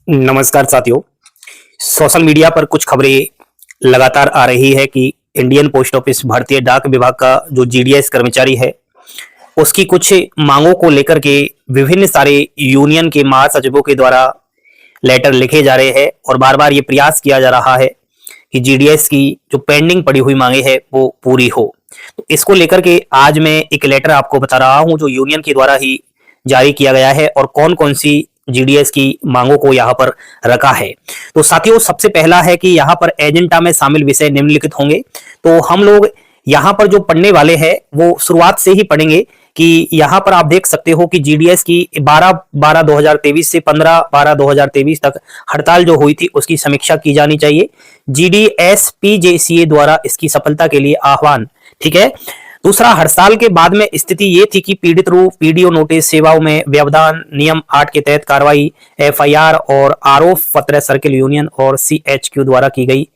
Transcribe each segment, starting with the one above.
नमस्कार साथियों। Social media पर कुछ खबरें लगातार आ रही है कि इंडियन पोस्ट ऑफिस भारतीय डाक विभाग का जो जीडीएस कर्मचारी है उसकी कुछ मांगों को लेकर के विभिन्न सारे यूनियन के महासचिवों के द्वारा लेटर लिखे जा रहे हैं और बार बार ये प्रयास किया जा रहा है कि जीडीएस की जो पेंडिंग पड़ी हुई मांगे है वो पूरी हो। तो इसको लेकर के आज मैं एक लेटर आपको बता रहा हूं जो यूनियन के द्वारा ही जारी किया गया है और कौन कौन सी जीडीएस की मांगों को यहाँ पर रखा है। तो साथियों, सबसे पहला है कि यहाँ पर एजेंडा में शामिल विषय निम्नलिखित होंगे। तो हम लोग यहाँ पर जो पढ़ने वाले हैं वो शुरुआत से ही पढ़ेंगे कि यहाँ पर आप देख सकते हो कि जीडीएस की 12/12/2023 से 15/12/2023 तक हड़ताल जो हुई थी उसकी समीक्षा की जानी चाहिए। जीडीएस पीजेसीए द्वारा इसकी सफलता के लिए आह्वान। ठीक है। दूसरा, हड़ताल के बाद में स्थिति ये थी कि पीड़ित रूप पीडीओ नोटिस सेवाओं में व्यवधान नियम 8 के तहत कार्रवाई एफआईआर और आरोप पत्र सर्किल यूनियन और सीएचक्यू द्वारा की गई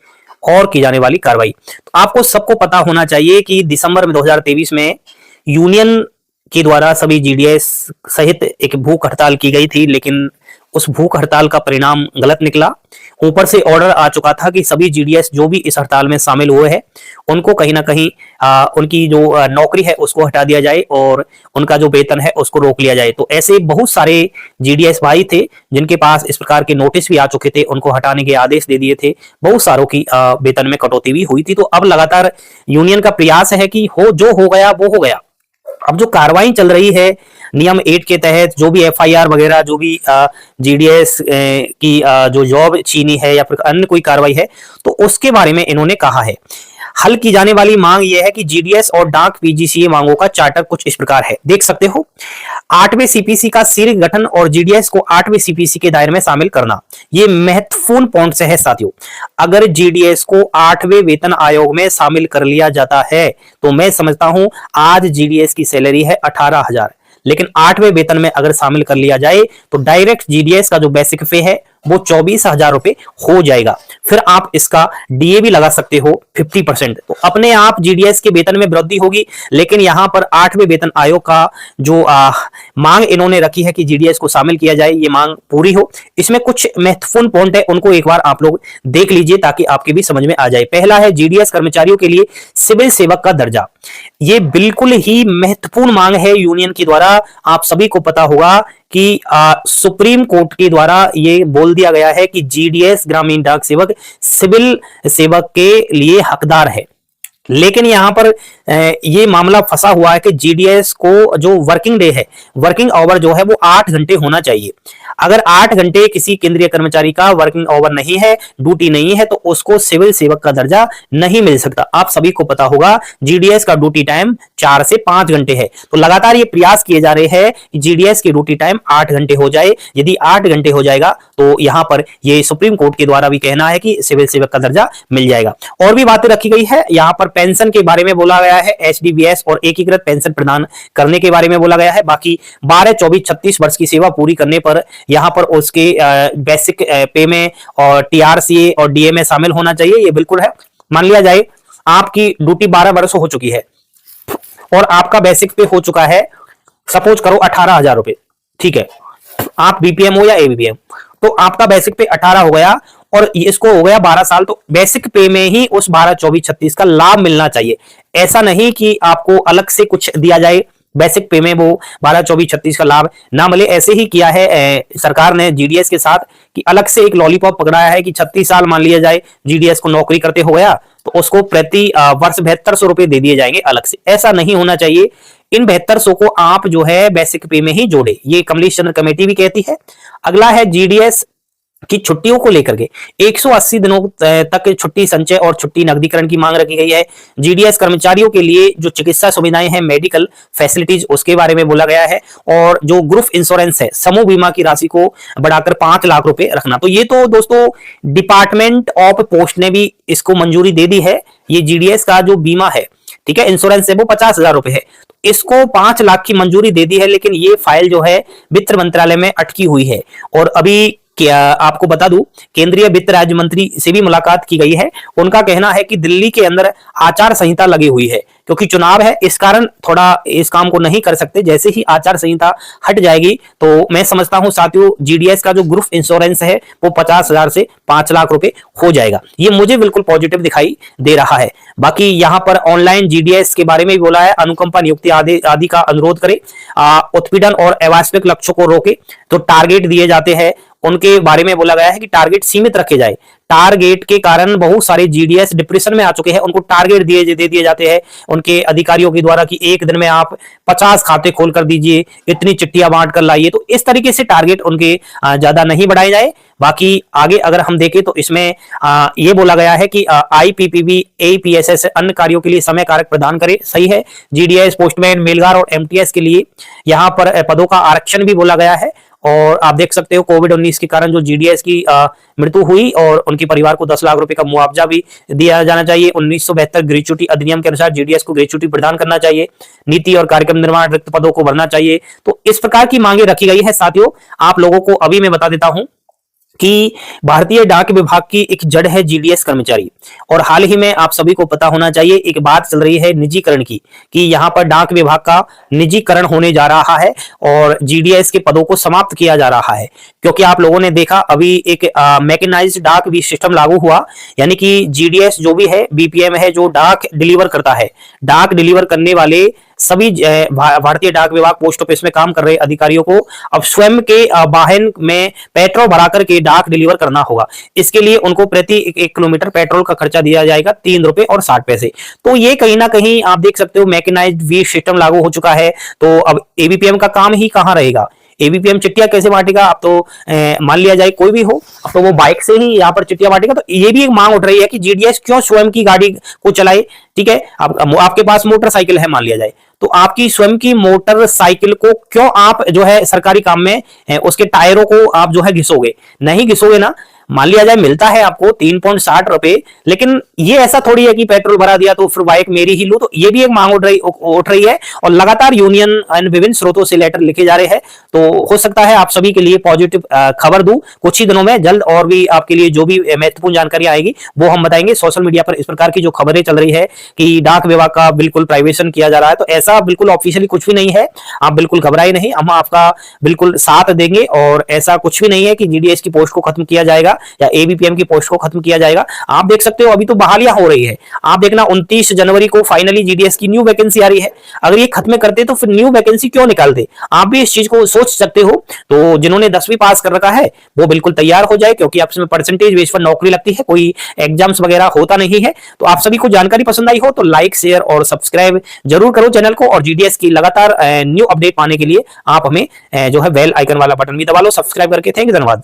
और की जाने वाली कार्रवाई। तो आपको सबको पता होना चाहिए कि दिसंबर में 2023 में यूनियन के द्वारा सभी जीडीएस सहित एक भूख हड़ताल की गई थी, लेकिन उस भूख हड़ताल का परिणाम गलत निकला। ऊपर से ऑर्डर आ चुका था कि सभी जीडीएस जो भी इस हड़ताल में शामिल हुए हैं उनको कहीं ना कहीं उनकी जो नौकरी है उसको हटा दिया जाए और उनका जो वेतन है उसको रोक लिया जाए। तो ऐसे बहुत सारे जीडीएस भाई थे जिनके पास इस प्रकार के नोटिस भी आ चुके थे, उनको हटाने के आदेश दे दिए थे। बहुत सारों की वेतन में कटौती भी हुई थी। तो अब लगातार यूनियन का प्रयास है कि जो हो गया वो हो गया। अब जो कार्रवाई चल रही है नियम 8 के तहत जो भी एफआईआर वगैरह जो भी जीडीएस की जो जॉब छीनी है या फिर अन्य कोई कार्रवाई है तो उसके बारे में इन्होंने कहा है। हल की जाने वाली मांग यह है कि जीडीएस और डाक पीजीसीए मांगों का चार्टर कुछ इस प्रकार है, देख सकते हो। 8वें सीपीसी का शीर्ष गठन और जीडीएस को 8वें सीपीसी के दायरे में शामिल करना, ये महत्वपूर्ण पॉइंट्स है साथियों। अगर जीडीएस को 8वें वेतन आयोग में शामिल कर लिया जाता है तो मैं समझता हूं आज जीडीएस की सैलरी है 18,000, लेकिन 8वें वेतन में अगर शामिल कर लिया जाए तो डायरेक्ट जीडीएस का जो बेसिक पे है वो 24,000 रुपए हो जाएगा। फिर आप इसका डीए भी लगा सकते हो 50%। तो अपने आप जीडीएस के वेतन में वृद्धि होगी। लेकिन यहां पर 8वें वेतन आयोग का जो मांग इन्होंने रखी है कि जीडीएस को शामिल किया जाए, ये मांग पूरी हो। इसमें कुछ महत्वपूर्ण पॉइंट है, उनको एक बार आप लोग देख लीजिए ताकि आपके भी समझ में आ जाए। पहला है जीडीएस कर्मचारियों के लिए सिविल सेवक का दर्जा। ये बिल्कुल ही महत्वपूर्ण मांग है यूनियन के द्वारा। आप सभी को पता होगा कि सुप्रीम कोर्ट के द्वारा ये बोल दिया गया है कि जीडीएस ग्रामीण डाक सेवक सिविल सेवक के लिए हकदार है। लेकिन यहां पर ये मामला फंसा हुआ है कि जीडीएस को जो वर्किंग डे है, वर्किंग आवर जो है वो 8 घंटे होना चाहिए। अगर 8 घंटे किसी केंद्रीय कर्मचारी का वर्किंग आवर नहीं है, ड्यूटी नहीं है, तो उसको सिविल सेवक का दर्जा नहीं मिल सकता। आप सभी को पता होगा जीडीएस का ड्यूटी टाइम 4 से 5 घंटे है। तो लगातार ये प्रयास किए जा रहे हैं कि जीडीएस की ड्यूटी टाइम 8 घंटे हो जाए। यदि 8 घंटे हो जाएगा तो यहां पर ये सुप्रीम कोर्ट के द्वारा भी कहना है कि सिविल सेवक का दर्जा मिल जाएगा। और भी बातें रखी गई है। यहां पर पेंशन के बारे में बोला गया है, एचडीबीएस और एकीकृत पेंशन प्रदान करने के बारे में बोला गया है। बाकी 12, 24, 36 वर्ष की सेवा पूरी करने पर यहां पर उसके बेसिक पे में और टीआरसीए और डीए में शामिल होना चाहिए। ये बिल्कुल है। मान लिया जाए आपकी ड्यूटी 12 वर्ष हो चुकी है और आपका बेसिक पे हो चुका है, सपोज करो 18,000 रुपए। ठीक है, आप बीपीएम हो या एबीपीएम, तो आपका बेसिक पे 18 हो गया और इसको हो गया 12 साल। तो बेसिक पे में ही उस 12, 24, 36 का लाभ मिलना चाहिए। ऐसा नहीं कि आपको अलग से कुछ दिया जाए, बेसिक पे में वो 12, 24, 36 का लाभ ना मिले। ऐसे ही किया है सरकार ने जीडीएस के साथ कि अलग से एक लॉलीपॉप पकड़ाया है कि 36 साल मान लिया जाए जीडीएस को नौकरी करते हो गया तो उसको प्रति वर्ष 7200 रुपए दे दिए जाएंगे अलग से। ऐसा नहीं होना चाहिए। इन 7200 को आप जो है बेसिक पे में ही जोड़े, ये कमलेश चंद्र कमेटी भी कहती है। अगला है जीडीएस की छुट्टियों को लेकर के 180 दिनों तक छुट्टी संचय और छुट्टी नकदीकरण की मांग रखी गई है। जीडीएस कर्मचारियों के लिए जो चिकित्सा सुविधाएं हैं, मेडिकल फैसिलिटीज, उसके बारे में बोला गया है। और जो ग्रुप इंश्योरेंस है, समूह बीमा की राशि को बढ़ाकर 5 लाख रुपए रखना। तो ये तो दोस्तों डिपार्टमेंट ऑफ पोस्ट ने भी इसको मंजूरी दे दी है। ये जीडीएस का जो बीमा है, ठीक है, इंश्योरेंस है, वो 50,000 रुपए है। इसको 5 लाख की मंजूरी दे दी है। लेकिन ये फाइल जो है वित्त मंत्रालय में अटकी हुई है और अभी कि आपको बता दूं, केंद्रीय वित्त राज्य मंत्री से भी मुलाकात की गई है। उनका कहना है कि दिल्ली के अंदर आचार संहिता लगी हुई है, क्योंकि चुनाव है, इस कारण थोड़ा इस काम को नहीं कर सकते। जैसे ही आचार संहिता हट जाएगी तो मैं समझता हूं साथियों, जीडीएस का जो ग्रुप इंश्योरेंस है वो 50,000 से 5 लाख रुपए हो जाएगा। ये मुझे बिल्कुल पॉजिटिव दिखाई दे रहा है। बाकी यहां पर ऑनलाइन जीडीएस के बारे में भी बोला है, अनुकंपा नियुक्ति आदि का अनुरोध करे, उत्पीड़न और अवास्तविक लक्ष्यों को रोके। तो टारगेट दिए जाते हैं, उनके बारे में बोला गया है कि टारगेट सीमित रखे जाए। टारगेट के कारण बहुत सारे जीडीएस डिप्रेशन में आ चुके हैं, उनको टारगेट दे दिए जाते हैं उनके अधिकारियों के द्वारा कि एक दिन में आप 50 खाते खोल कर दीजिए, इतनी चिट्ठियां बांट कर लाइए। तो इस तरीके से टारगेट उनके ज्यादा नहीं बढ़ाए जाए। बाकी आगे अगर हम देखें तो इसमें ये बोला गया है कि आईपीपीबी एपीएसएस अन्य कार्यों के लिए समय कारक प्रदान करे, सही है। जीडीएस पोस्टमैन मेलगार और एमटीएस के लिए यहाँ पर पदों का आरक्षण भी बोला गया है। और आप देख सकते हो कोविड-19 के कारण जो जीडीएस की मृत्यु हुई और उनके परिवार को 10 लाख रुपए का मुआवजा भी दिया जाना चाहिए। 1972 ग्रेच्युटी अधिनियम के अनुसार जीडीएस को ग्रेच्युटी प्रदान करना चाहिए। नीति और कार्यक्रम निर्माण रिक्त पदों को भरना चाहिए। तो इस प्रकार की मांगे रखी गई है साथियों। आप लोगों को अभी मैं बता देता हूं कि भारतीय डाक विभाग की एक जड़ है जीडीएस कर्मचारी। और हाल ही में आप सभी को पता होना चाहिए, एक बात चल रही है निजीकरण की, कि यहां पर डाक विभाग का निजीकरण होने जा रहा है और जीडीएस के पदों को समाप्त किया जा रहा है। क्योंकि आप लोगों ने देखा अभी एक मैकेनाइज्ड डाक भी सिस्टम लागू हुआ, यानी कि जीडीएस जो भी है बीपीएम है जो डाक डिलीवर करता है। डाक डिलीवर करने वाले सभी भारतीय डाक विभाग पोस्ट ऑफिस में काम कर रहे अधिकारियों को अब स्वयं के वाहन में पेट्रोल भरा करके डाक डिलीवर करना होगा। इसके लिए उनको प्रति 1 किलोमीटर पेट्रोल का खर्चा दिया जाएगा 3 रुपए और 60 पैसे। तो ये कहीं ना कहीं आप देख सकते हो मैकेनाइज्ड वी सिस्टम लागू हो चुका है। तो अब एबीपीएम का काम ही कहां रहेगा? एबीपीएम चिट्ठियां कैसे बांटेगा? अब तो मान लिया जाए कोई भी हो, अब तो वो बाइक से ही यहाँ पर चिट्ठियां बांटेगा। तो ये भी एक मांग उठ रही है कि जीडीएस क्यों स्वयं की गाड़ी को चलाए। ठीक है, आपके पास मोटरसाइकिल है मान लिया जाए, तो आपकी स्वयं की मोटरसाइकिल को क्यों आप जो है सरकारी काम में उसके टायरों को आप जो है घिसोगे? नहीं घिसोगे ना। मान लिया जाए मिलता है आपको 3.60 रुपए, लेकिन ये ऐसा थोड़ी है कि पेट्रोल भरा दिया तो फिर बाइक मेरी ही लो। तो ये भी एक मांग उठ रही है और लगातार यूनियन एंड विभिन्न स्रोतों से लेटर लिखे जा रहे हैं। तो हो सकता है आप सभी के लिए पॉजिटिव खबर दूं कुछ ही दिनों में, जल्द और भी आपके लिए जो भी महत्वपूर्ण जानकारी आएगी वो हम बताएंगे। सोशल मीडिया पर इस प्रकार की जो खबरें चल रही है कि डाक विभाग का बिल्कुल प्राइवेशन किया जा रहा है, तो ऐसा बिल्कुल ऑफिशियली कुछ भी नहीं है। आप बिल्कुल घबराए नहीं, हम आपका बिल्कुल साथ देंगे। और ऐसा कुछ भी नहीं है कि जीडीएस की पोस्ट को खत्म किया जाएगा या एबीपीएम की पोस्ट को खत्म किया जाएगा। आप देख सकते हो अभी तो बहालियां हो रही है। आप देखना 29 जनवरी को फाइनली जीडीएस की न्यू वैकेंसी आ रही है। अगर ये खत्म करते तो फिर न्यू वैकेंसी क्यों निकालते? आप भी इस चीज को सोच सकते हो। तो जिन्होंने 10वीं पास कर रखा है वो बिल्कुल तैयार हो जाए, क्योंकि आपसे परसेंटेज बेस पर नौकरी लगती है, कोई एग्जाम्स वगैरह होता नहीं है। तो आप सभी को जानकारी पसंद आई हो तो लाइक शेयर और सब्सक्राइब जरूर करो चैनल को। और जीडीएस की लगातार न्यू अपडेट पाने के लिए आप हमें जो है बेल आइकन वाला बटन भी दबा लो सब्सक्राइब करके। थैंक यू, धन्यवाद।